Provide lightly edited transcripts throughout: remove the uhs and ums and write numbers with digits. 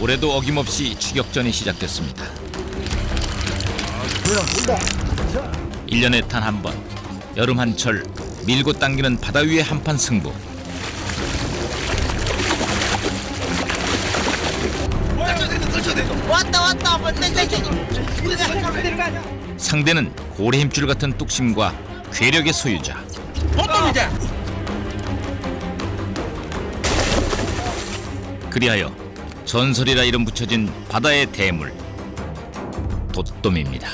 올해도 어김없이 추격전이 시작됐습니다. 1년에 단 한 번, 여름 한철 밀고 당기는 바다 위의 한판 승부. 왔다. 상대는 고래 힘줄 같은 뚝심과 괴력의 소유자. 그리하여 전설이라 이름 붙여진 바다의 대물 돛돔입니다.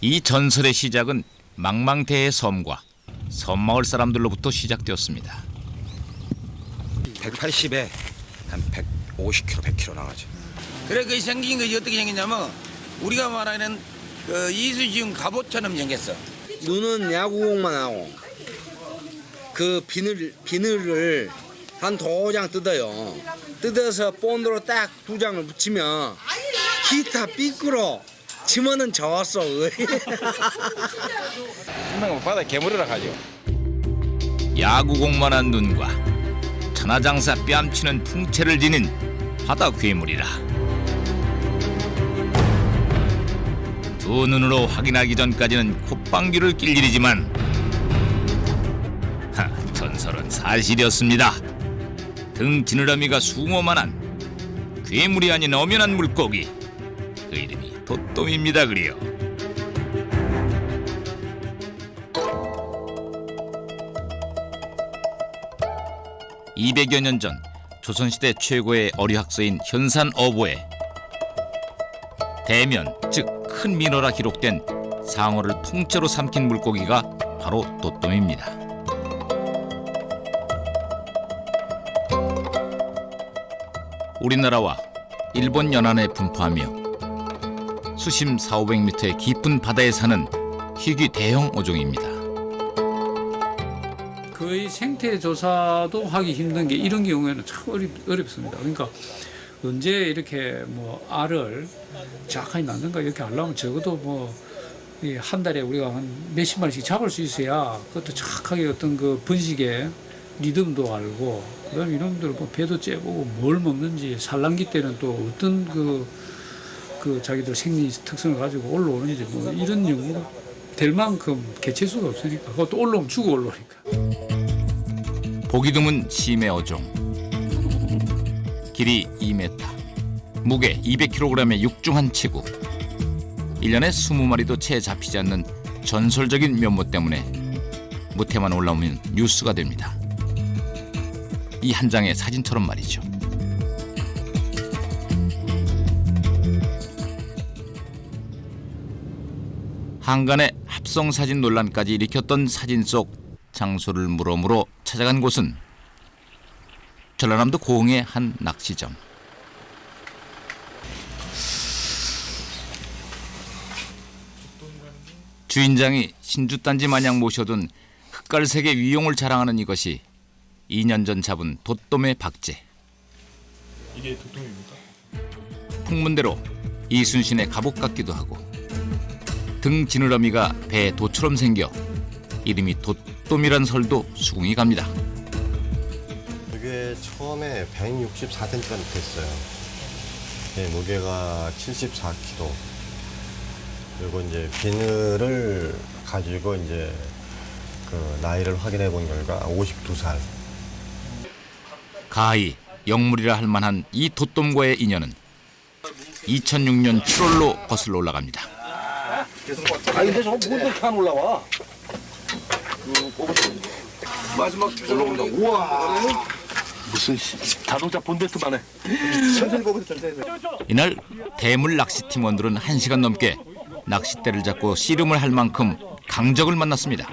이 전설의 시작은 망망대해 섬과 섬마을 사람들로부터 시작되었습니다. 180에 한 150kg, 100kg 나가죠. 그래 그 생긴 것이 어떻게 생겼냐면 우리가 말하는 그 이수지훈 갑옷처럼 생겼어. 눈은 야구공만 하고 그 비늘을 한 2장 뜯어요. 뜯어서 본드로 딱 2장을 붙이면 기타 삐꾸로 치면은 저었어. 바다 괴물이라 하죠. 야구공만한 눈과 천하장사 뺨치는 풍채를 지닌 바다 괴물이라. 두 눈으로 확인하기 전까지는 콧방귀를 낄 일이지만 전설은 사실이었습니다. 등 지느러미가 숭어만한 괴물이 아닌 엄연한 물고기. 그 이름이 돛돔입니다. 그리요. (200여 년 전) 조선시대 최고의 어류학서인 현산어보에 대면, 즉 큰 민어라 기록된 상어를 통째로 삼킨 물고기가 바로 돛돔입니다. 우리나라와 일본 연안에 분포하며 수심 400~500m의 깊은 바다에 사는 희귀 대형 어종입니다. 거의 생태 조사도 하기 힘든 게 이런 경우에는 참 어렵습니다. 그러니까 언제 이렇게 뭐 알을 정확하게 낳는가 이렇게 하려면 적어도 뭐 한 달에 우리가 한 몇십 마리씩 잡을 수 있어야 그것도 정확하게 어떤 그 번식의 리듬도 알고 그다음에 이놈들 뭐 배도 째보고 뭘 먹는지 산란기 때는 또 어떤 그 자기들 생리 특성을 가지고 올라오는지 뭐 이런 연구가 될 만큼 개체수가 없으니까 그것도 올라오면 죽어 올라오니까. 보기 드문 심해 어종. 길이 2m, 무게 200kg의 육중한 치구. 1년에 20마리도 채 잡히지 않는 전설적인 면모 때문에 무태만 올라오면 뉴스가 됩니다. 이 한 장의 사진처럼 말이죠. 한간의 합성사진 논란까지 일으켰던 사진 속 장소를 물어 찾아간 곳은 전라남도 고흥의 한 낚시점. 주인장이 신주단지 마냥 모셔둔 흑갈색의 위용을 자랑하는 이것이 2년 전 잡은 돛돔의 박제. 이게 돛돔입니까? 풍문대로 이순신의 갑옷 같기도 하고 등 지느러미가 배 도처럼 생겨 이름이 돛돔이란 설도 수긍이 갑니다. 이게 처음에 164cm가 됐어요. 무게가 74kg. 그리고 이제 비늘을 가지고 이제 그 나이를 확인해 본 결과 52살. 가히 영물이라 할 만한 이 돛돔과의 인연은 2006년 7월로 거슬러 올라갑니다. 근데 저거 뭐 이렇게 안 올라와? 마지막 올라온다. 우와. 무슨 자동차 본데스만 해. 천천히 보고 천천히. 이날 대물 낚시 팀원들은 1시간 넘게 낚싯대를 잡고 씨름을 할 만큼 강적을 만났습니다.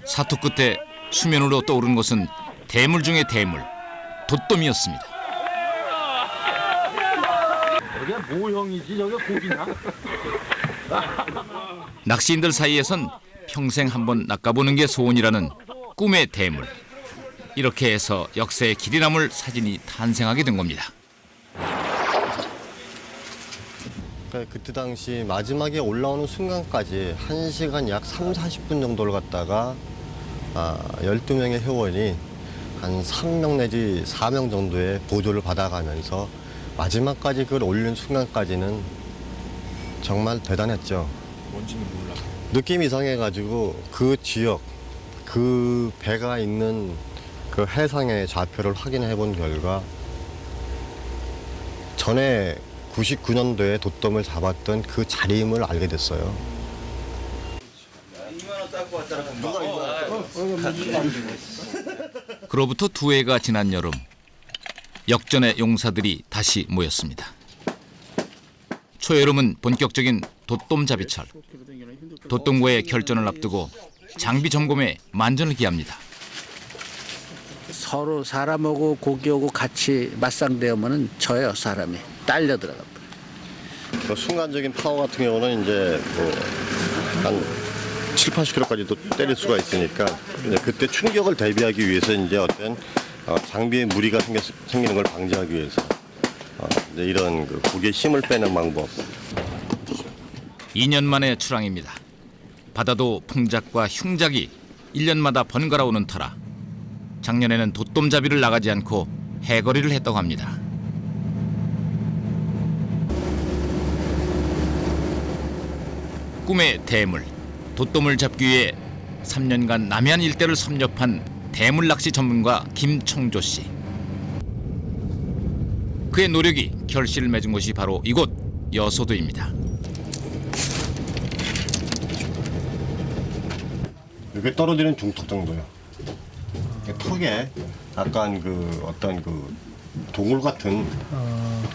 사투 끝에 수면으로 떠오른 것은 대물 중의 대물, 돛돔이었습니다. 저게 모형이지 저게 고기냐? 낚시인들 사이에선 평생 한번 낚아보는 게 소원이라는 꿈의 대물. 이렇게 해서 역사의 길이 남을 사진이 탄생하게 된 겁니다. 그러니까 그때 당시 마지막에 올라오는 순간까지 1시간 약 30-40분 정도를 갖다가 12명의 회원이 한 3명 내지 4명 정도의 보조를 받아가면서 마지막까지 그걸 올리는 순간까지는 정말 대단했죠. 뭔지는 몰라. 느낌이 이상해가지고 그 지역, 그 배가 있는 그 해상의 좌표를 확인해 본 결과 전에 99년도에 돛돔을 잡았던 그 자리임을 알게 됐어요. 그로부터 2해가 지난 여름, 역전의 용사들이 다시 모였습니다. 초여름은 본격적인 돛돔잡이철. 돛돔과의 결전을 앞두고 장비 점검에 만전을 기합니다. 서로 사람하고 고기하고 같이 맞상대하면은 져요. 사람이 딸려 들어가. 그 순간적인 파워 같은 경우는 이제 한 7-80km까지도 때릴 수가 있으니까 이제 그때 충격을 대비하기 위해서 이제 어떤 장비에 무리가 생기는 걸 방지하기 위해서 이제 이런 그 고기의 힘을 빼는 방법. 2년 만의 출항입니다. 바다도 풍작과 흉작이 1년마다 번갈아 오는 터라 작년에는 돛돔잡이를 나가지 않고 해거리를 했다고 합니다. 꿈의 대물, 돛돔을 잡기 위해 3년간 남해안 일대를 섭렵한 대물 낚시 전문가 김청조 씨. 그의 노력이 결실을 맺은 곳이 바로 이곳 여소도입니다. 이게 떨어지는 중턱 정도요. 턱에 약간 그 어떤 그 동굴 같은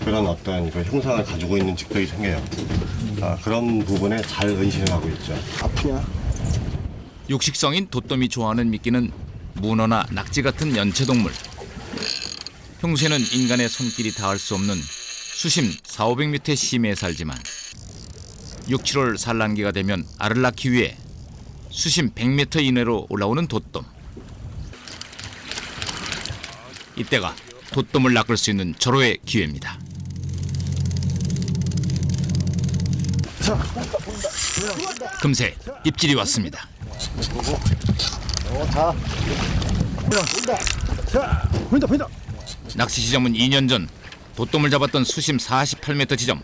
그런 어떤 그 형상을 가지고 있는 직벽이 생겨요. 그런 부분에 잘 은신을 하고 있죠. 아프냐? 육식성인 돛돔이 좋아하는 미끼는 문어나 낙지 같은 연체동물. 평소에는 인간의 손길이 닿을 수 없는 수심 400-500m의 심해에 살지만 6-7월 산란기가 되면 알을 낳기 위해 수심 100m 이내로 올라오는 돛돔. 이때가 돛돔을 낚을 수 있는 절호의 기회입니다. 금세 입질이 왔습니다. 낚시 지점은 2년 전 돛돔을 잡았던 수심 48m 지점.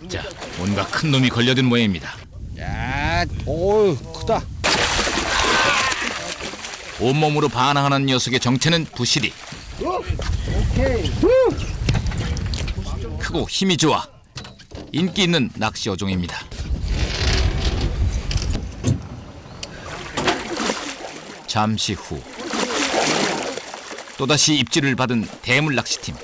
자, 뭔가 큰 놈이 걸려든 모양입니다. 야, 오, 크다. 온몸으로 반항하는 녀석의 정체는 부시리. 크고 힘이 좋아 인기 있는 낚시 어종입니다. 잠시 후 또다시 입질을 받은 대물 낚시팀.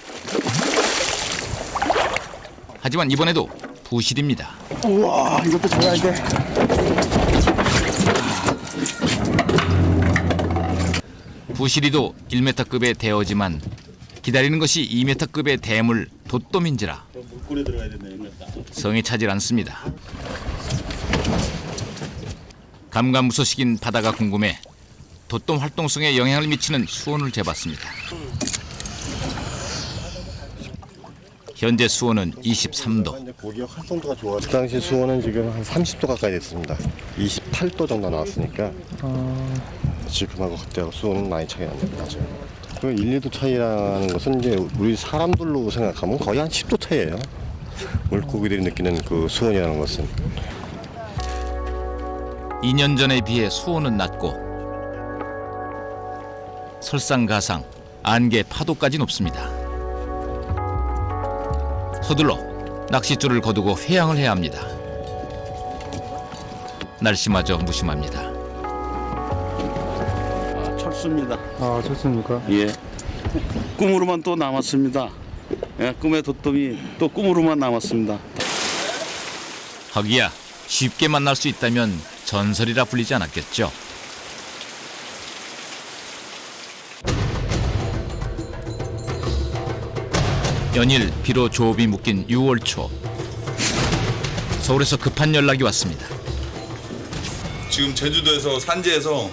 하지만 이번에도 부실입니다. 우와, 이것도 잡아야 돼. 부실이도 1m급의 대어지만 기다리는 것이 2m급의 대물 돛돔인지라 성에 차질 않습니다. 감감무소식인 바다가 궁금해 돛돔 활동성에 영향을 미치는 수온을 재봤습니다. 현재 수온은 23도. 이제 고기의 활성도가 좋아. 그 당시 수온은 지금 한 30도 가까이 됐습니다. 28도 정도 나왔으니까 지금하고 그때하고 수온은 많이 차이가 납니다. 그 1-2도 차이라는 것은 이제 우리 사람들로 생각하면 거의 한 10도 차이예요. 물고기들이 느끼는 그 수온이라는 것은. 2년 전에 비해 수온은 낮고 설상가상, 안개, 파도까지 높습니다. 서둘러 낚싯줄을 거두고 회항을 해야 합니다. 날씨마저 무심합니다. 철수입니다. 아, 좋습니까? 예. 꿈으로만 또 남았습니다. 예, 꿈의 돛돔이 또 꿈으로만 남았습니다. 하기야 쉽게 만날 수 있다면 전설이라 불리지 않았겠죠. 연일 비로 조업이 묶인 6월 초 서울에서 급한 연락이 왔습니다. 지금 제주도에서 산지에서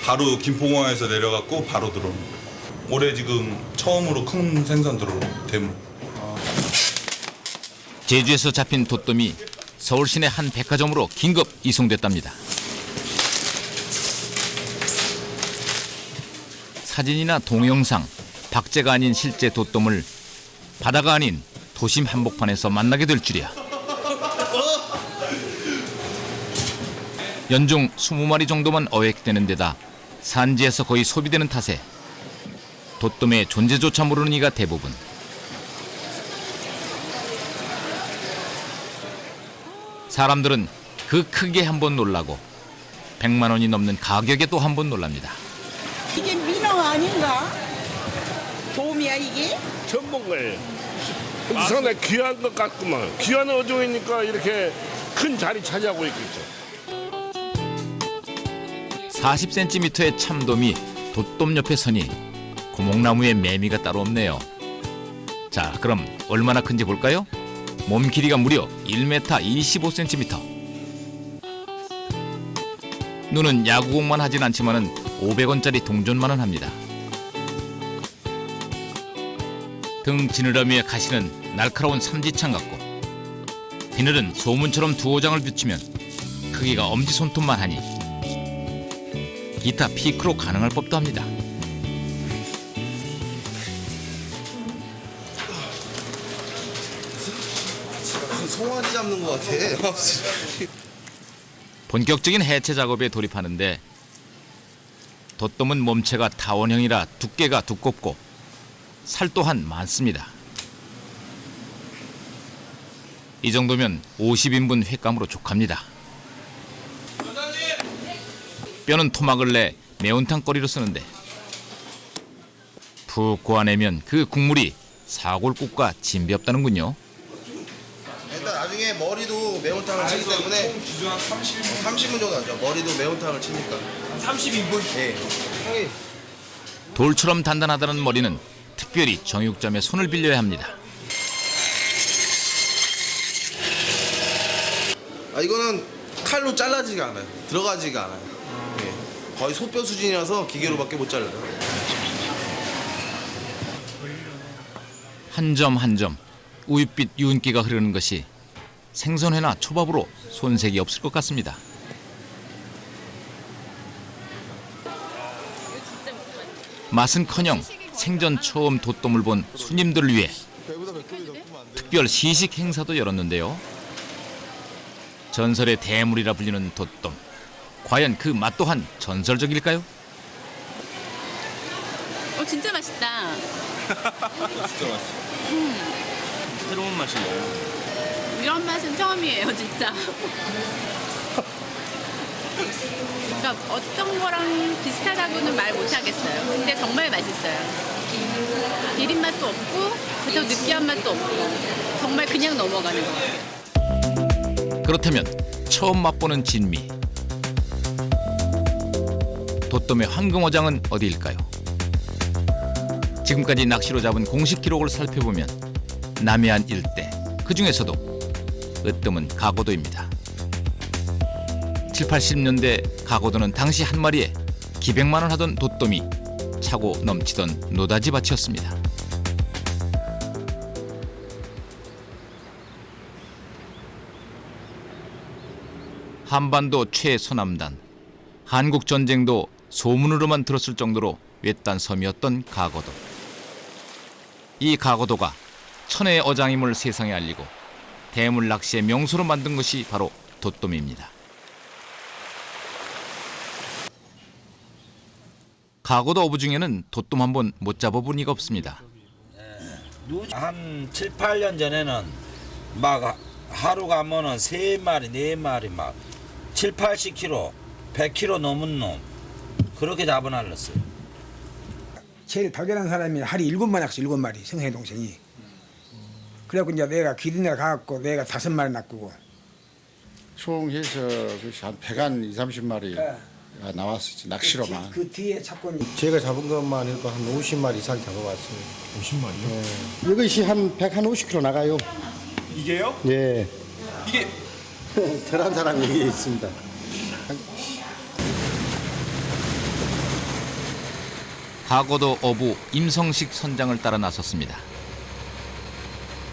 바로 김포공항에서 내려갔고 바로 들어오는 거예요. 올해 지금 처음으로 큰 생선 들어오는 대물. 제주에서 잡힌 돛돔이 서울 시내 한 백화점으로 긴급 이송됐답니다. 사진이나 동영상, 박제가 아닌 실제 돛돔을 바다가 아닌 도심 한복판에서 만나게 될 줄이야. 연중 20마리 정도만 어획되는 데다 산지에서 거의 소비되는 탓에 돛돔의 존재조차 모르는 이가 대부분. 사람들은 그 크기에 한번 놀라고 100만 원이 넘는 가격에 또 한 번 놀랍니다. 이게 민어 아닌가? 돔이야 이게? 처음 본 거예요. 근데 상당히 귀한 것 같구만. 귀한 어종이니까 이렇게 큰 자리 차지하고 있겠죠. 40cm의 참돔이 돛돔 옆에 서니 고목나무에 매미가 따로 없네요. 자, 그럼 얼마나 큰지 볼까요? 몸 길이가 무려 1m 25cm. 눈은 야구공만 하진 않지만은 500원짜리 동전만은 합니다. 등 지느러미에 가시는 날카로운 삼지창 같고 비늘은 소문처럼 두어장을 비추면 크기가 엄지손톱만 하니 기타 피크로 가능할 법도 합니다. 송아지 잡는 것 같아. 본격적인 해체 작업에 돌입하는데 돛돔은 몸체가 타원형이라 두께가 두껍고 살 또한 많습니다. 이 정도면 50인분 횟감으로 족합니다. 뼈는 토막을 내 매운탕 거리로 쓰는데 푹 고아내면 그 국물이 사골국과 진배 없다는군요. 일단 나중에 머리도 매운탕을 치기 때문에 30분 정도 하죠. 머리도 매운탕을 치니까. 30인분? 예. 형이 돌처럼 단단하다는 머리는 특별히 정육점에 손을 빌려야 합니다. 이거는 칼로 잘라지가 않아요. 들어가지가 않아요. 예. 거의 소뼈 수준이라서 기계로밖에 못 잘라요. 한 점 한 점 우윳빛 윤기가 흐르는 것이 생선회나 초밥으로 손색이 없을 것 같습니다. 맛은커녕 생전 처음 돛돔을 본 손님들을 위해 특별 시식 행사도 열었는데요. 전설의 대물이라 불리는 돛돔. 과연 그 맛 또한 전설적일까요? 진짜 맛있다. 진짜 맛있어. 새로운 맛이네요. 이런 맛은 처음이에요, 진짜. 그러니까 어떤 거랑 비슷하다고는 말 못하겠어요. 근데 정말 맛있어요. 비린 맛도 없고 그렇다고 느끼한 맛도 없고 정말 그냥 넘어가는 것 같아요. 그렇다면 처음 맛보는 진미. 돛돔의 황금어장은 어디일까요? 지금까지 낚시로 잡은 공식 기록을 살펴보면 남해안 일대, 그중에서도 으뜸은 가고도입니다. 7, 80년대 가고도는 당시 한 마리에 기백만 원 하던 돛돔이 차고 넘치던 노다지 밭이었습니다. 한반도 최서남단, 한국전쟁도 소문으로만 들었을 정도로 외딴 섬이었던 가고도. 이 가고도가 천혜의 어장임을 세상에 알리고 대물 낚시의 명소로 만든 것이 바로 돛돔입니다. 가고도 어부 중에는 돛돔 한 번 못 잡아본 이가 없습니다. 한 7, 8년 전에는 막 하루 가면은 3마리, 4마리 막 7, 80kg, 100kg 넘은 놈 그렇게 잡아날렸어요. 제일 발견한 사람이 하루 7마리 낚시 7마리 성생 동생이. 그래갖고 이제 내가 기린에 가갖고 내가 5마리 낚고. 총 해서 한 100한 2, 30마리 나왔었지 낚시로만. 그 뒤에 찾고 제가 잡은 것만 해도 한 50마리 이상 잡아봤어요. 50마리요? 네. 이것이 한 150kg 나가요. 이게요? 예. 이게 덜한 사람이 여기 있습니다. 가거도 어부 임성식 선장을 따라 나섰습니다.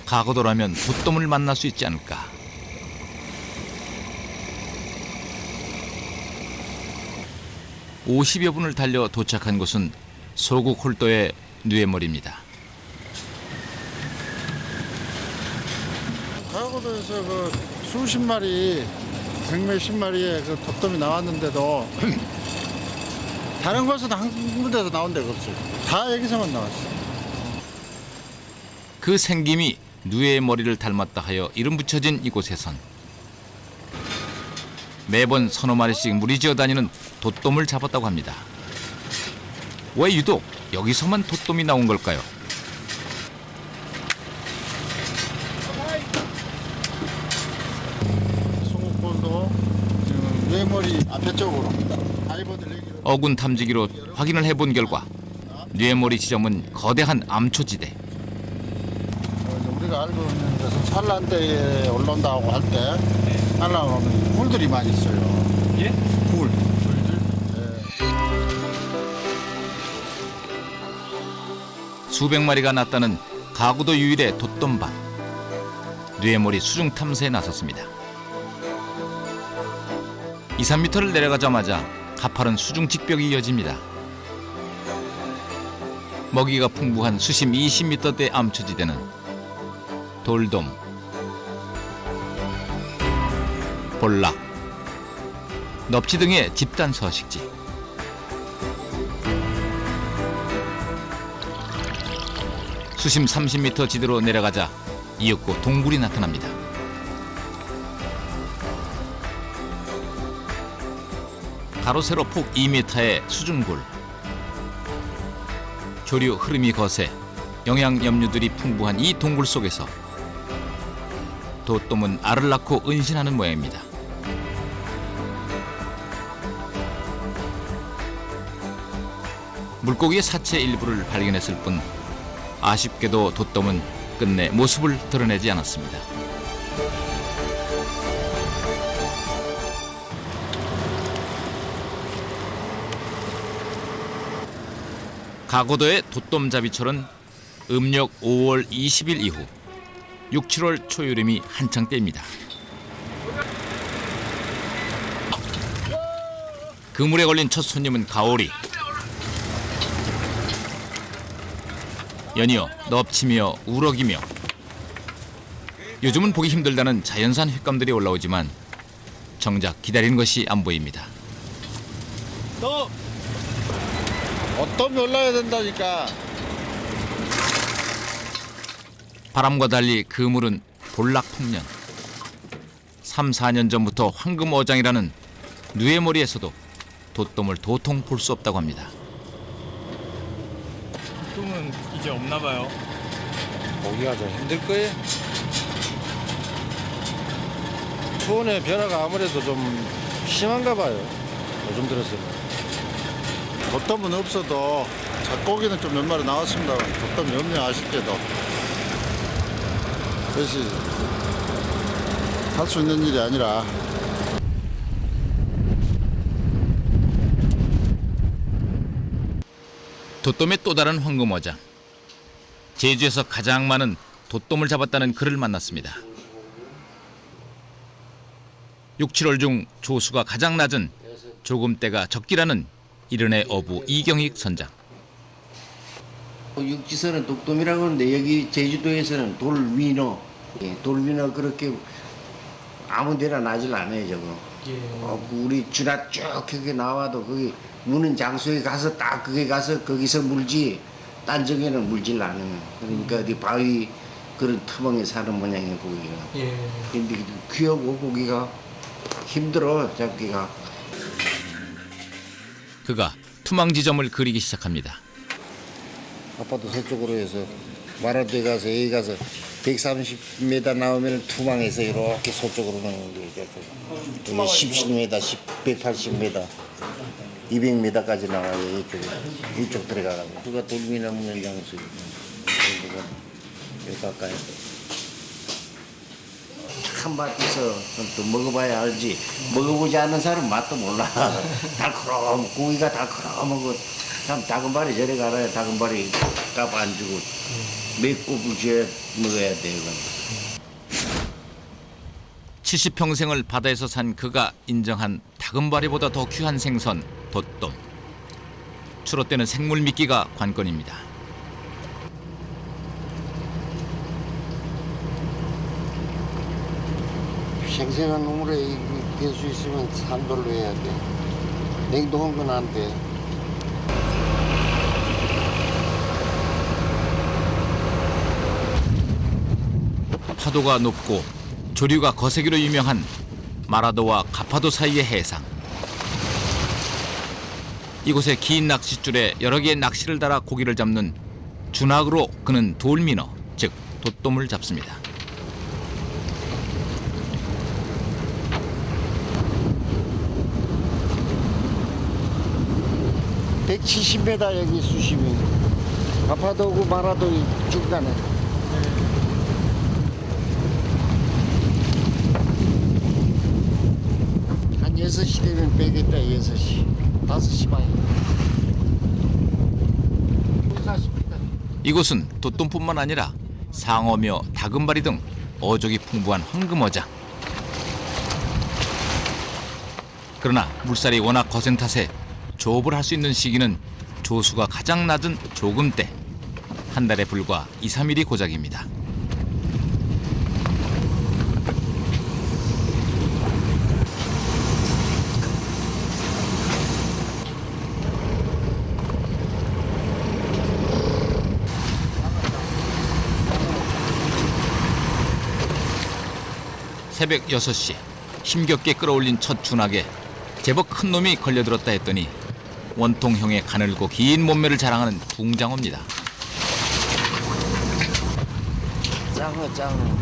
가거도라면 돛돔을 만날 수 있지 않을까. (50여) 분을 달려 도착한 곳은 소국 홀도의 누에머리입니다. 가거도에서 그 수십 마리, 백몇십 마리의 그 돛돔이 나왔는데도 다른 곳은 한 군데서 나온 데가 없어요. 다 여기서만 나왔어요. 그 생김이 누에의 머리를 닮았다 하여 이름 붙여진 이곳에선 매번 서너 마리씩 무리지어 다니는 돛돔을 잡았다고 합니다. 왜 유독 여기서만 돛돔이 나온 걸까요? 소국홀도 지금 뇌머리 앞에 쪽으로 어군 탐지기로 확인을 해본 결과 뇌머리 지점은 거대한 암초지대. 우리가 알고 있는 것은 산란대에 올라온다고 할 때 산란하면 굴들이 많이 있어요. 예? 굴. 수백 마리가 났다는 가구도 유일의 돛돔밭. 뇌머리 수중 탐사에 나섰습니다. 2, 3m를 내려가자마자 가파른 수중 직벽이 이어집니다. 먹이가 풍부한 수심 20m대 암초지대는 돌돔, 볼락, 넙치 등의 집단 서식지. 수심 30m 지대로 내려가자 이윽고 동굴이 나타납니다. 가로 세로 폭 2m의 수중굴. 조류 흐름이 거세 영양 염류들이 풍부한 이 동굴 속에서 돛돔은 알을 낳고 은신하는 모양입니다. 물고기의 사체 일부를 발견했을 뿐 아쉽게도 돛돔은 끝내 모습을 드러내지 않았습니다. 가거도의 돛돔잡이철은 음력 5월 20일 이후 6, 7월 초여름이 한창 때입니다. 그물에 걸린 첫 손님은 가오리. 연이어 넙치며 우럭이며 요즘은 보기 힘들다는 자연산 횟감들이 올라오지만 정작 기다리는 것이 안 보입니다. 또 어떤 올라야 된다니까. 바람과 달리 그물은 볼락풍년. 3, 4년 전부터 황금어장이라는 누에머리에서도 돛돔을 도통 볼 수 없다고 합니다. 돛돔은 이제 없나 봐요. 보기가 좀 힘들 거예요. 초원의 변화가 아무래도 좀 심한가 봐요. 요즘 들어서는. 돛돔은 없어도 잡고기는 좀 몇 마리 나왔습니다. 돛돔이 없네 아쉽게도. 그것이 할 수 있는 일이 아니라. 돛돔의 또 다른 황금어장. 제주에서 가장 많은 돛돔을 잡았다는 그를 만났습니다. 6, 7월 중 조수가 가장 낮은 조금대가 적기라는 이른의 어부 이경익 선장. 육지선은 돛돔이라고 하는데 여기 제주도에서는 돌위너. 돌위너 그렇게 아무 데나 나질 않아요 저거. 우리 주나 쭉 이렇게 나와도 거기 무는 장소에 가서 딱 거기 가서 거기서 물지 딴 적에는 물질 않아요. 그러니까 어디 바위 그런 터멍에 사는 모양이에요 고기가. 근데 귀하고 고기가 힘들어 잡기가. 그가 투망 지점을 그리기 시작합니다. 아빠도 서쪽으로 해서 마라도에 가서 여기 가서 130m 나오면 투망해서 이렇게 서쪽으로 넣는 게 17m, 180m, 200m까지 나와요. 이쪽 들어가가지고. 누가 돌미나 먹는 장소예요. 여기 가까이. 참맛에서 또 먹어봐야 알지. 먹어보지 않는 사람은 맛도 몰라. 달콤 고기가 달콤하고 참 다금바리 저리 가라. 다금바리 값 안 주고 맵고 부지에 먹어야 돼. 이건. 70평생을 바다에서 산 그가 인정한 다금바리보다 더 귀한 생선 돛돔. 추롯되는 생물 미끼가 관건입니다. 생생한 놈으로 될 수 있으면 산돌로 해야 돼. 냉동한 건 안 돼. 파도가 높고 조류가 거세기로 유명한 마라도와 가파도 사이의 해상. 이곳에 긴 낚싯줄에 여러 개의 낚시를 달아 고기를 잡는 준악으로 그는 돌민어, 즉 돛돔을 잡습니다. (170m) 여기 수심이. 가파도고 마라도 중간에. 한 6시 되면 빼겠다. 6시 5시 반에. 이곳은 돛돔뿐만 아니라 상어며 다금바리 등 어족이 풍부한 황금어장. 그러나 물살이 워낙 거센 탓에 조업을 할 수 있는 시기는 조수가 가장 낮은 조금 때. 한 달에 불과 2, 3일이 고작입니다. 새벽 6시 힘겹게 끌어올린 첫 준악에 제법 큰 놈이 걸려들었다 했더니 원통형의 가늘고 긴 몸매를 자랑하는 붕장어입니다. 장어.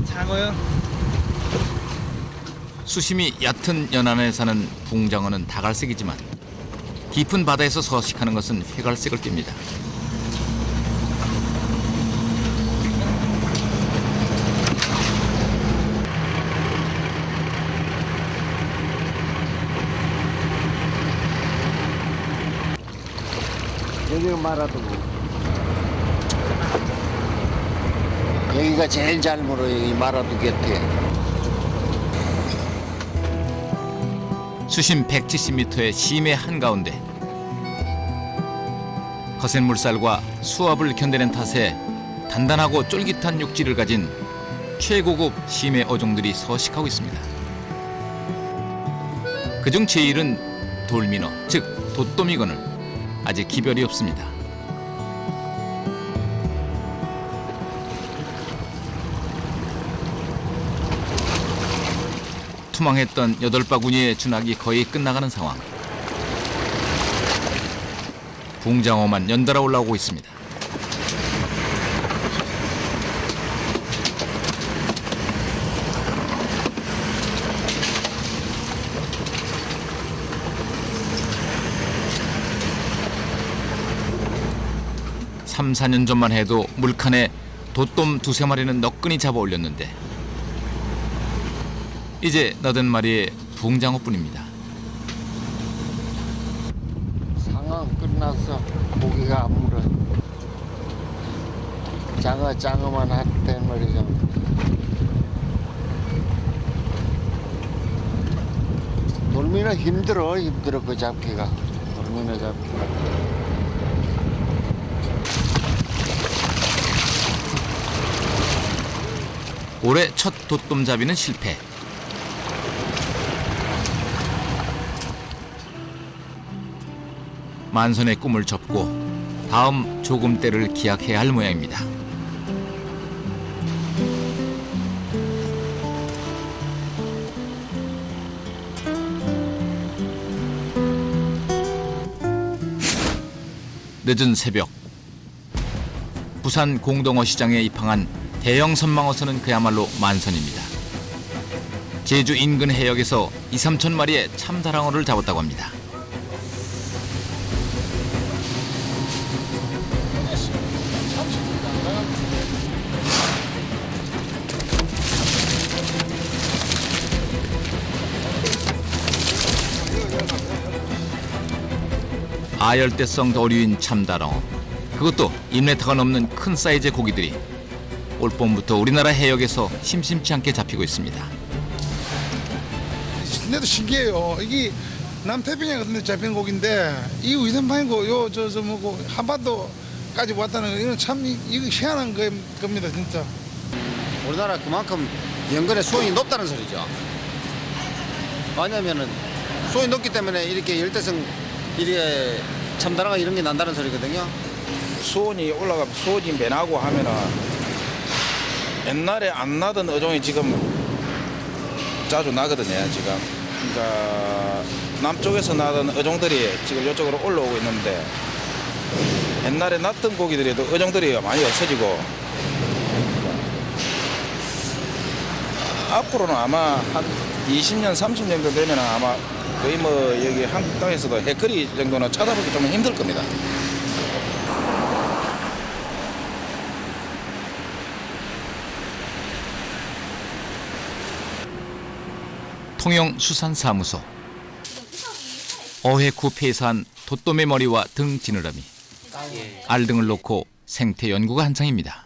장어요? 수심이 얕은 연안에 사는 붕장어는 다갈색이지만 깊은 바다에서 서식하는 것은 회갈색을 띱니다. 여기가 마라도고. 여기가 제일 잘 물어. 여기 마라도 곁에. 수심 170m의 심해 한가운데 거센 물살과 수압을 견디는 탓에 단단하고 쫄깃한 육질을 가진 최고급 심해 어종들이 서식하고 있습니다. 그중 제일은 돌민어, 즉 돛돔이거늘 아직 기별이 없습니다. 투망했던 8바구니의 준악이 거의 끝나가는 상황. 붕장어만 연달아 올라오고 있습니다. (3, 4년) 전만 해도 물칸에 돛돔 2~3마리는 너끈히 잡아 올렸는데 이제 80마리의 붕장어뿐입니다. 상황 끝났어. 고기가 안 물어. 장어만 한단 말이죠. 돌미는 힘들어 그 잡기가. 돌미는 잡기가. 올해 첫 돛돔잡이는 실패. 만선의 꿈을 접고 다음 조금때를 기약해야 할 모양입니다. 늦은 새벽 부산 공동어 시장에 입항한 대형 선망어선은 그야말로 만선입니다. 제주 인근 해역에서 2, 3천 마리의 참다랑어를 잡았다고 합니다. 아열대성 어류인 참다랑어, 그것도 1m가 넘는 큰 사이즈의 고기들이 올봄부터 우리나라 해역에서 심심치 않게 잡히고 있습니다. 근데도 신기해요. 이게 남태평양 같은 데 잡힌 고기인데 이 위선판이고 요 뭐고 한반도까지 왔다는 거 이건 참 이거 희한한 겁니다 진짜. 우리나라 그만큼 연근의 수온이 높다는 소리죠. 왜냐면은 수온이 높기 때문에 이렇게 열대성 이렇게 참다랑어 이런 게 난다는 소리거든요. 수온이 올라가면 수온이 변하고 하면은 옛날에 안 나던 어종이 지금 자주 나거든요. 지금 그러니까 남쪽에서 나던 어종들이 지금 이쪽으로 올라오고 있는데 옛날에 났던 고기들에도 어종들이 많이 없어지고 앞으로는 아마 한 20년, 30년 정도 되면 아마 거의 뭐 여기 한국 땅에서도 해커리 정도는 찾아보기 좀 힘들 겁니다. 통영수산사무소. 어획 후 폐사한 돛돔의 머리와 등 지느러미, 알 등을 놓고 생태 연구가 한창입니다.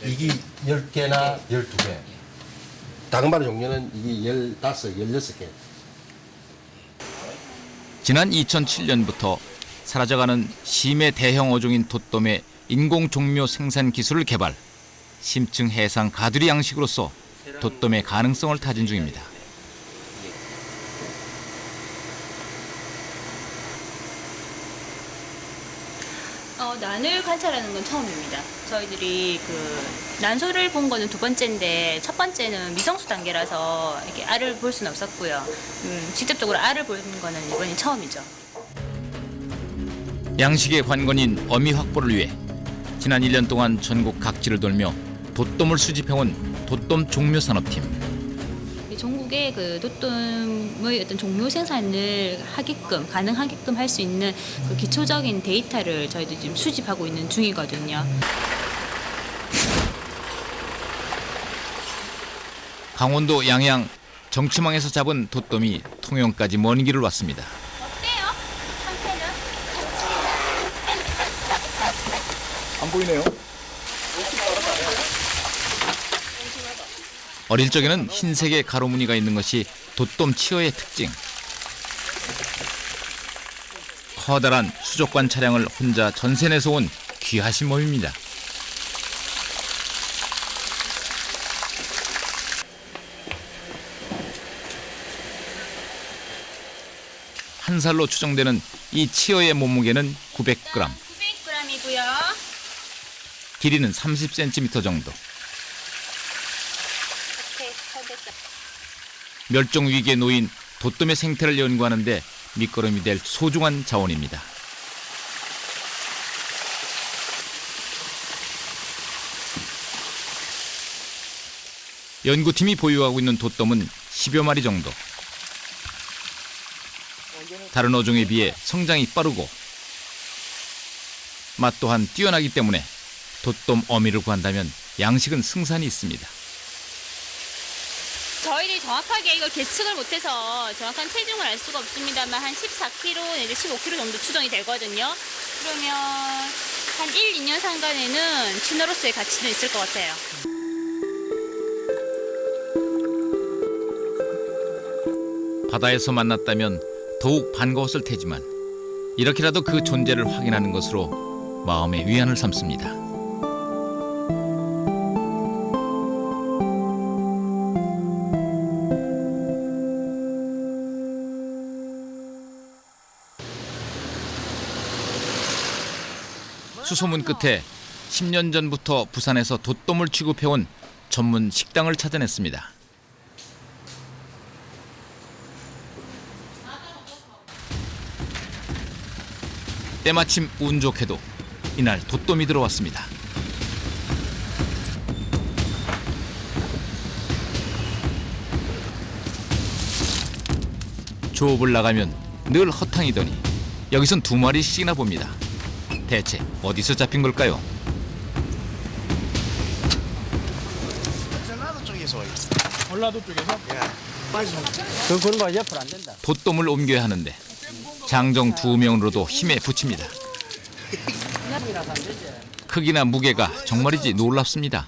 이게 10개나 12개. 다금바리 종류는 이게 15, 16개. 지난 2007년부터 사라져가는 심해 대형 어종인 돛돔의 인공 종묘 생산 기술을 개발, 심층 해상 가두리 양식으로서 돛돔의 가능성을 타진 중입니다. 난을 관찰하는 건 처음입니다. 저희들이 난소를 본 거는 두 번째인데 첫 번째는 미성수 단계라서 이렇게 알을 볼 수는 없었고요. 직접적으로 알을 보는 거는 이번이 처음이죠. 양식의 관건인 어미 확보를 위해 지난 1년 동안 전국 각지를 돌며 돛돔을 수집해온 돛돔 종묘 산업팀. 전국에 돛돔의 어떤 종묘 생산을 가능하게끔 할 수 있는 기초적인 데이터를 저희도 지금 수집하고 있는 중이거든요. 강원도 양양 정치망에서 잡은 돛돔이 통영까지 먼 길을 왔습니다. 안 보이네요. 어릴 적에는 흰색의 가로무늬가 있는 것이 돛돔 치어의 특징. 커다란 수족관 차량을 혼자 전세내서 온 귀하신 몸입니다. 한 살로 추정되는 이 치어의 몸무게는 900g. 900g이고요. 길이는 30cm 정도. 멸종 위기에 놓인 돛돔의 생태를 연구하는 데 밑거름이 될 소중한 자원입니다. 연구팀이 보유하고 있는 돛돔은 10여 마리 정도. 다른 어종에 비해 성장이 빠르고 맛 또한 뛰어나기 때문에 돛돔 어미를 구한다면 양식은 승산이 있습니다. 저희들이 정확하게 이걸 계측을 못해서 정확한 체중을 알 수가 없습니다만 한 14kg 내지 15kg 정도 추정이 되거든요. 그러면 한 1, 2년 상간에는 신어로서의 가치는 있을 것 같아요. 바다에서 만났다면 더욱 반가웠을 테지만 이렇게라도 그 존재를 확인하는 것으로 마음의 위안을 삼습니다. 수소문 끝에 10년 전부터 부산에서 돛돔을 취급해온 전문 식당을 찾아냈습니다. 때마침 운 좋게도 이날 돛돔이 들어왔습니다. 조업을 나가면 늘 허탕이더니 여기선 2마리씩이나 봅니다. 대체 어디서 잡힌 걸까요? 전라도 쪽에서 와 있어. 전라도 쪽에서? 그런 거 옆으로 안 된다. 돛돔을 옮겨야 하는데 장정 2명으로도 힘에 부칩니다. 크기나 무게가 정말이지 놀랍습니다.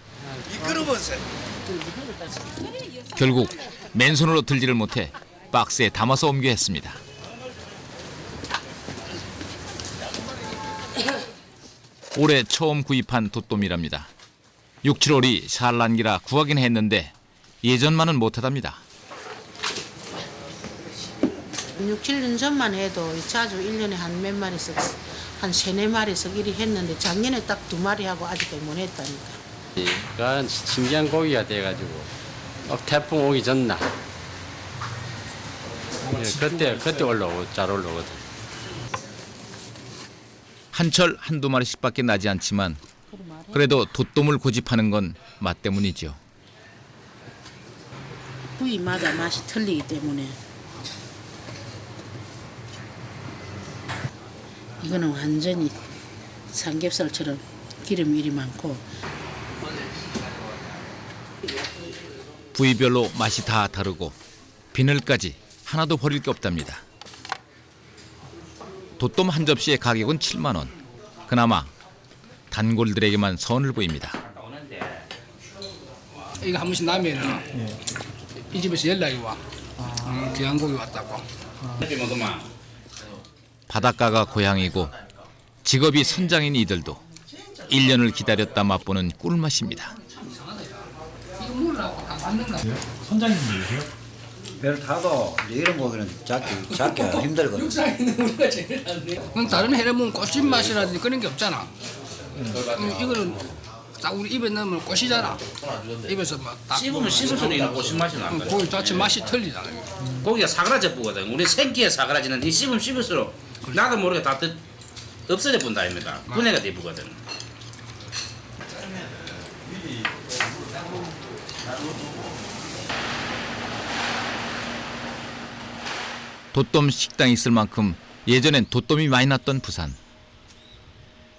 결국 맨손으로 들지를 못해 박스에 담아서 옮겨야 했습니다. 올해 처음 구입한 돛돔이랍니다. 6, 7월이 산란기라 구하긴 했는데 예전만은 못하답니다. 6, 7년 전만 해도 자주 1년에 한 몇 마리씩, 한 3, 4마리씩 이리 했는데 작년에 딱 2마리 하고 아직도 못 했다니까. 그건 신기한 고기가 돼가지고 태풍 오기 전날 그때 올라오고 잘 올라오거든. 한철 한두 마리씩밖에 나지 않지만 그래도 돛돔을 고집하는 건 맛 때문이죠. 부위마다 맛이 틀리기 때문에 이거는 완전히 삼겹살처럼 기름이 이리 많고 부위별로 맛이 다 다르고 비늘까지 하나도 버릴 게 없답니다. 돛돔 한 접시의 가격은 7만 원. 그나마 단골들에게만 선을 보입니다. 이거 한 번씩 나면은 이 집에서 연락이 와. 귀한 고기 왔다고. 바닷가가 고향이고 직업이 선장인 이들도 1년을 기다렸다 맛보는 꿀맛입니다. 선장님이세요? 배를 타도 이런 고기는 잡기가 힘들거든. 그럼 다른 해산물 꼬신 맛이라든지 그런 게 없잖아. 이거는 딱 우리 입에 넣으면 꼬시잖아. 입에서 막딱 씹으면 씹을수록 이런 꼬신 맛이 나. 고기 자체 맛이 틀리잖아. 고기가 사그라져 뿌거든. 우리 생기에 사그라지는데 씹으면 씹을수록 나도 모르게 다 없어져 본다 아닙니까? 분해가 돼 뿌거든. 돛돔 식당이 있을 만큼 예전엔 돛돔이 많이 났던 부산.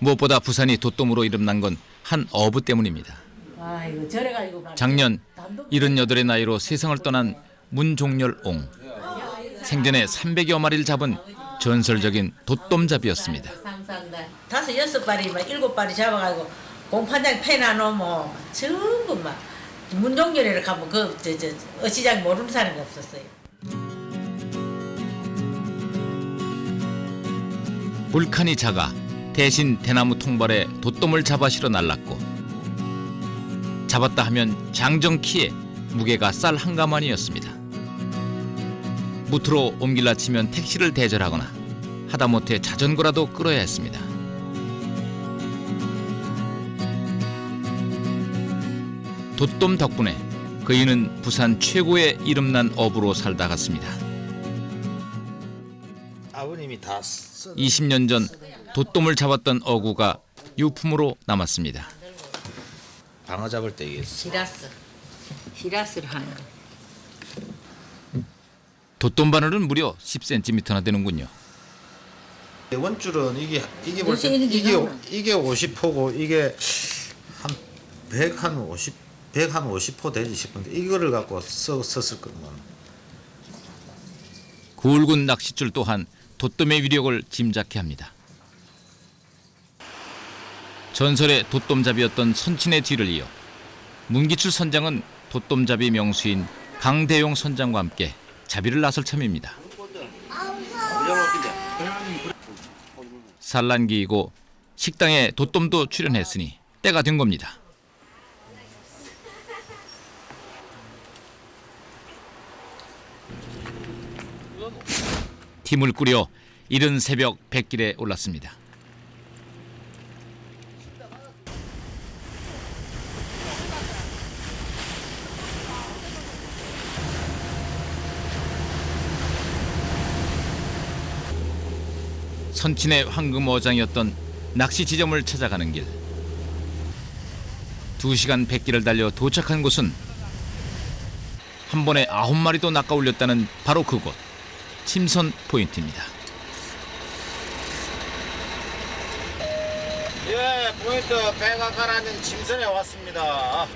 무엇보다 부산이 돛돔으로 이름난 건 한 어부 때문입니다. 아이고 저래가지고 작년 78의 나이로 세상을 떠난 문종렬옹. 생전에 300여 마리를 잡은 전설적인 돛돔잡이였습니다. 5, 6마리, 7마리 잡아가지고 공판장 패나 놓으면 전부 막 문종렬이를 가면 어시장이 모르는 사람이 없었어요. 불칸이 작아 대신 대나무 통발에 돛돔을 잡아 실어 날랐고 잡았다 하면 장정 키에 무게가 쌀 한 가마니였습니다. 무트로 옮길라 치면 택시를 대절하거나 하다못해 자전거라도 끌어야 했습니다. 돛돔 덕분에 그이는 부산 최고의 이름난 어부로 살다 갔습니다. 아버님이 다 20년 전 돛돔을 잡았던 어구가 유품으로 남았습니다. 방어 잡을 때 이게 시라스를 하는 거. 돛돔 바늘은 무려 10cm나 되는군요. 원줄은 이게 요새 이런 게 나오나? 이게 50호고 이게 한 150호 되지 싶은데 이거를 갖고 썼을 것만. 굵은 낚싯줄 또한 돛돔의 위력을 짐작케 합니다. 전설의 돛돔잡이였던 선친의 뒤를 이어 문기출 선장은 돛돔잡이 명수인 강대용 선장과 함께 잡이를 나설 참입니다. 산란기이고 식당에 돛돔도 출연했으니 때가 된 겁니다. 팀을 꾸려 이른 새벽 뱃길에 올랐습니다. 선친의 황금 어장이었던 낚시 지점을 찾아가는 길. 2시간 뱃길을 달려 도착한 곳은 한 번에 9마리도 낚아올렸다는 바로 그곳. 침선 포인트입니다. 예, 포인트 배가 가라앉은 침선에 왔습니다.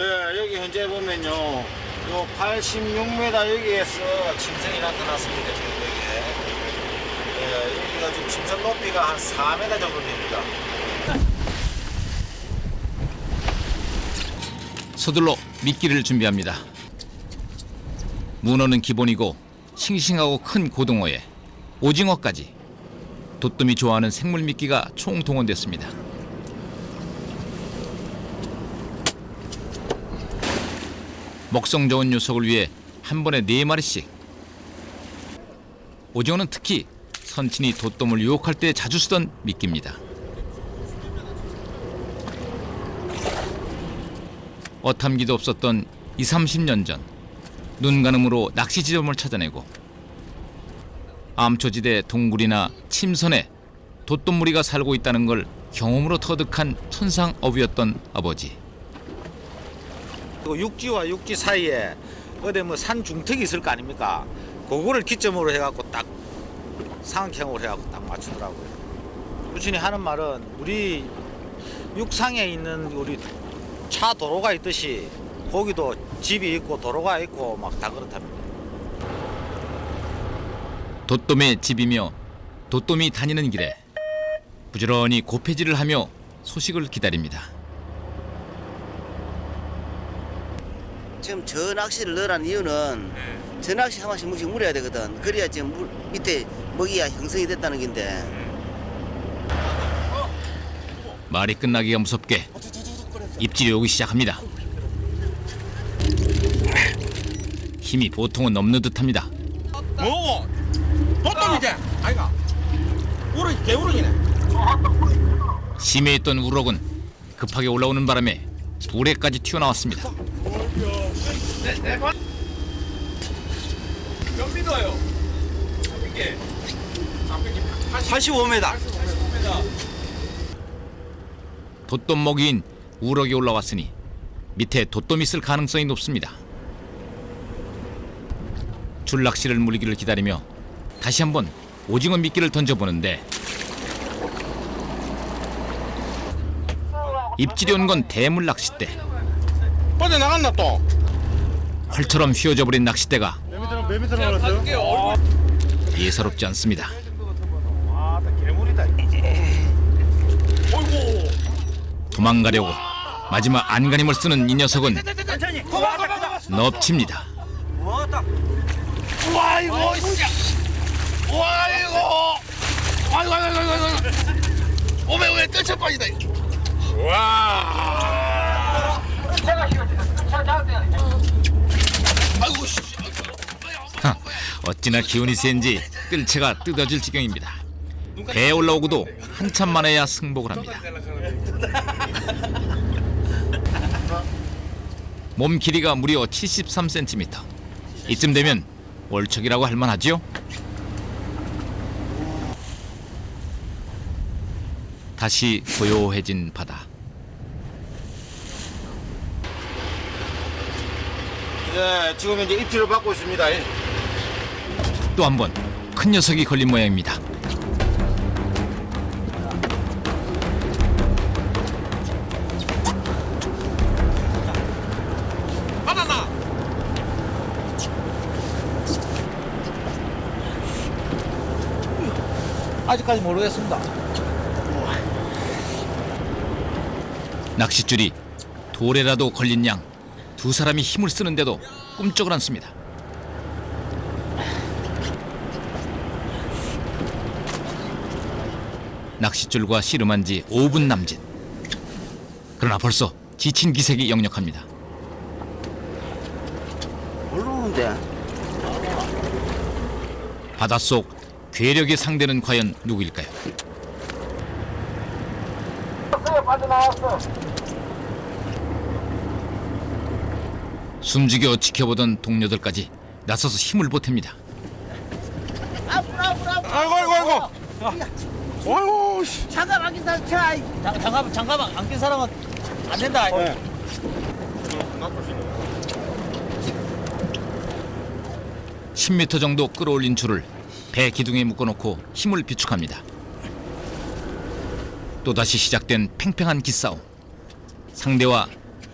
예, 여기 현재 보면요, 요 86m 여기에서 침선이 나타났습니다. 지금 여기에. 예, 여기가 지금 침선 높이가 한 4m 정도 됩니다. 서둘러 미끼를 준비합니다. 문어는 기본이고 싱싱하고 큰 고등어에 오징어까지 도톰이 좋아하는 생물 미끼가 총동원됐습니다. 먹성 좋은 녀석을 위해 한 번에 4마리씩. 오징어는 특히 선친이 도톰을 유혹할 때 자주 쓰던 미끼입니다. 어탐기도 없었던 20-30년 전 눈 가늠으로 낚시 지점을 찾아내고 암초지대 동굴이나 침선에 도톰무리가 살고 있다는 걸 경험으로 터득한 천상어부였던 아버지. 육지와 육지 사이에 어디 뭐 산 중턱이 있을 거 아닙니까? 그거를 기점으로 해갖고 딱 상향으로 해갖고 딱 맞추더라고요. 부친이 하는 말은 우리 육상에 있는 우리 차 도로가 있듯이 거기도 집이 있고 도로가 있고 막 다 그렇답니다. 도톰의 집이며 도톰이 다니는 길에 부지런히 고패질을 하며 소식을 기다립니다. 지금 저 낚시를 넣으라는 이유는 저 낚시 한 마씩 무씩 물어야 되거든. 그래야 지금 밑에 먹이가 형성이 됐다는 건데. 말이 끝나기가 무섭게 입질이 오기 시작합니다. 힘이 보통은 없는 듯합니다. 뭐고? 도톰이지? 아이가. 우럭이 개우럭이네. 심해 있던 우럭은 급하게 올라오는 바람에 둘에까지 튀어나왔습니다. 몇 미터예요? 이게 85m. 도톰 먹이인 우럭이 올라왔으니 밑에 도톰이 있을 가능성이 높습니다. 줄낚시를 물기를 기다리며 다시 한번 오징어 미끼를 던져보는데 입질이 온 건 대물 낚싯대. 어디 나갔나 또? 활처럼 휘어져 버린 낚싯대가 몇 미터 나갔어요? 예사롭지 않습니다. 개물이다. 도망가려고 마지막 안간힘을 쓰는 이 녀석은 넙칩니다. 와이고, 와이고, 오메 떨쳐 빠지다. 와. 아이고 씨. 어찌나 기운이 센지 뜰채가 뜯어질 지경입니다. 배에 올라오고도 한참 만에야 승복을 합니다. 몸 길이가 무려 73cm. 이쯤 되면 월척이라고 할 만하지요? 다시 고요해진 바다. 예, 지금 이제 입질을 받고 있습니다. 또 한 번 큰 녀석이 걸린 모양입니다. 바나나. 아직까지 모르겠습니다. 낚싯줄이 돌에라도 걸린 양 두 사람이 힘을 쓰는데도 꿈쩍을 않습니다. 낚싯줄과 씨름한 지 5분 남짓. 그러나 벌써 지친 기색이 역력합니다. 모르는데. 바닷속 괴력의 상대는 과연 누구일까요? 빠져나왔어. 숨죽여 지켜보던 동료들까지 나서서 힘을 보탭니다. 아이고, 아이고, 아이고. 아이고, 씨. 장갑 안 낀 사람 차. 장갑 안 낀 사람은 안 된다. 네. 10m 정도 끌어올린 줄을 배 기둥에 묶어놓고 힘을 비축합니다. 또다시 시작된 팽팽한 기싸움. 상대와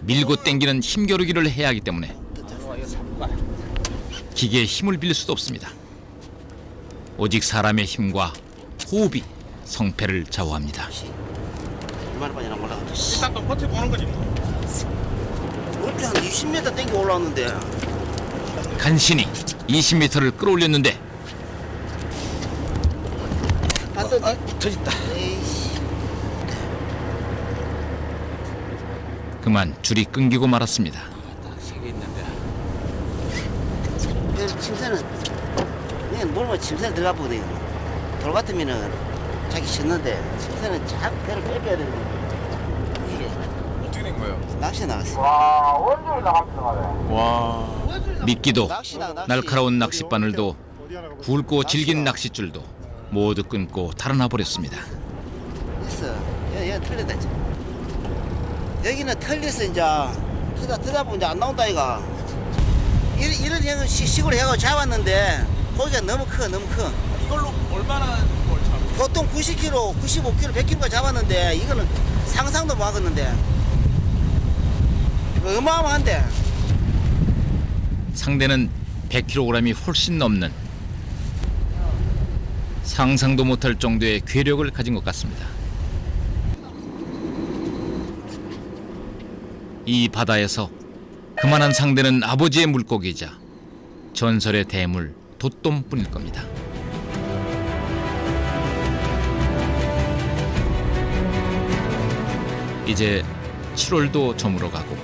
밀고 당기는 힘겨루기를 해야 하기 때문에 기계의 힘을 빌릴 수도 없습니다. 오직 사람의 힘과 호흡이 성패를 좌우합니다. 얼마나 몰라. 일단 또 버텨보는 거지 뭐. 어째 한 20m 땡겨 올라왔는데. 간신히 20m를 끌어올렸는데 터졌다. 그만 줄이 끊기고 말았습니다. 침새는 그냥 모르면 침새 들어가 보거든요. 돌 같으면은 자기 씻는데 침새는 자꾸 배를 뺏겨야 되는 거예요. 어떻게 된 거예요? 낚시 나갔어요. 와, 원주를 나갔어. 와. 미끼도 날카로운 낚싯바늘도 굵고 질긴 낚싯줄도 모두 끊고 달아나 버렸습니다. 있어. 여기 틀렸다 이제. 여기는 틀려서 이제 트다 보면 이제 안 나온다 이가. 이런 형은 시골 해가 잡았는데 고기가 너무 커. 이걸로 얼마나 걸 잡아? 보통 90kg, 95kg, 100kg가 잡았는데 이거는 상상도 못 하겠는데 어마어마한데. 상대는 100kg이 훨씬 넘는 상상도 못할 정도의 괴력을 가진 것 같습니다. 이 바다에서 그만한 상대는 아버지의 물고기이자 전설의 대물 돛돔뿐일 겁니다. 이제 7월도 저물어가고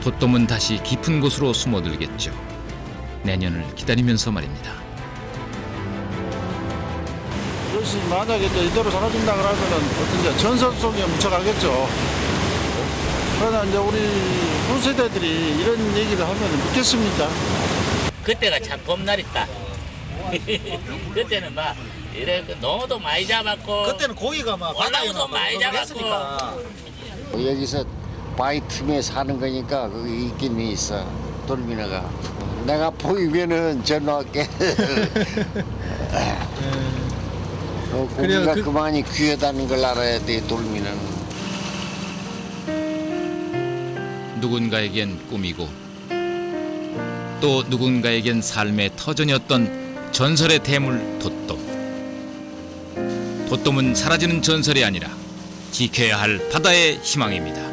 돛돔은 다시 깊은 곳으로 숨어들겠죠. 내년을 기다리면서 말입니다. 이것이 만약에 이제 이대로 사라진다 그러면은 어떤 이제 전설 속에 묻혀가겠죠. 그러나 이제 우리 후세대들이 이런 얘기를 하면 믿겠습니까? 그때가 참 봄날이다. 그때는 막 이래 농어도 많이 잡았고 그때는 고기가 막 올라오도 많이 잡았고 여기서 바위 틈에 사는 거니까 거기 있긴 있어. 돌미나가 내가 보이면은 전화할게. 고기가 그만이 귀하다는 걸 알아야 돼. 돌미나는 누군가에겐 꿈이고 또 누군가에겐 삶의 터전이었던 전설의 대물 돛돔. 돛돔은 사라지는 전설이 아니라 지켜야 할 바다의 희망입니다.